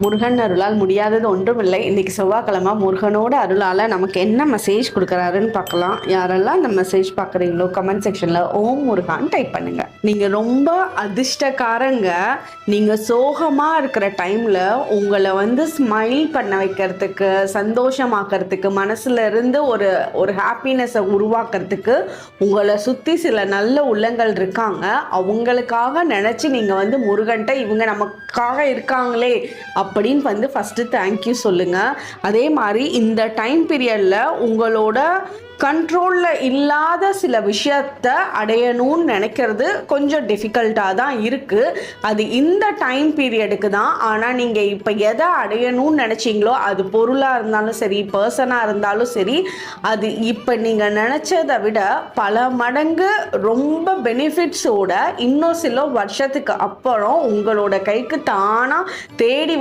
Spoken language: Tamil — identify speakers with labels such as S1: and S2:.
S1: முருகன் அருளால் முடியாதது ஒன்றுமில்லை. இன்னைக்கு செவ்வாய்க்கிழமை முருகனோட அருளால் நமக்கு என்ன மெசேஜ் கொடுக்குறாருன்னு பார்க்கலாம். யாரெல்லாம் இந்த மெசேஜ் பார்க்குறீங்களோ கமெண்ட் செக்ஷனில் ஓம் முருகான்னு டைப் பண்ணுங்க. நீங்கள் ரொம்ப அதிர்ஷ்டக்காரங்க. நீங்கள் சோகமாக இருக்கிற டைமில் உங்களை ஸ்மைல் பண்ண வைக்கிறதுக்கு, சந்தோஷமாக்கிறதுக்கு, மனசுல இருந்து ஒரு ஹாப்பினஸை உருவாக்குறதுக்கு உங்களை சுற்றி சில நல்ல உள்ளங்கள் இருக்காங்க. அவங்களுக்காக நினச்சி நீங்கள் முருகன்ட்ட இவங்க நமக்காக இருக்காங்களே அப்படின்னு ஃபஸ்ட்டு தேங்க்யூ சொல்லுங்கள். அதே மாதிரி இந்த டைம் பீரியடில் உங்களோட கண்ட்ரோலில் இல்லாத சில விஷயத்தை அடையணும்னு நினைக்கிறது கொஞ்சம் டிஃபிகல்ட்டாக தான் இருக்குது. அது இந்த டைம் பீரியடுக்கு தான். ஆனால் நீங்கள் இப்போ எதை அடையணும்னு நினச்சிங்களோ, அது பொருளாக இருந்தாலும் சரி, பர்சனாக இருந்தாலும் சரி, அது இப்போ நீங்கள் நினச்சதை விட பல மடங்கு ரொம்ப பெனிஃபிட்ஸோட இன்னும் சில வருஷத்துக்கு அப்புறம் உங்களோட கைக்கு தானாக தேடி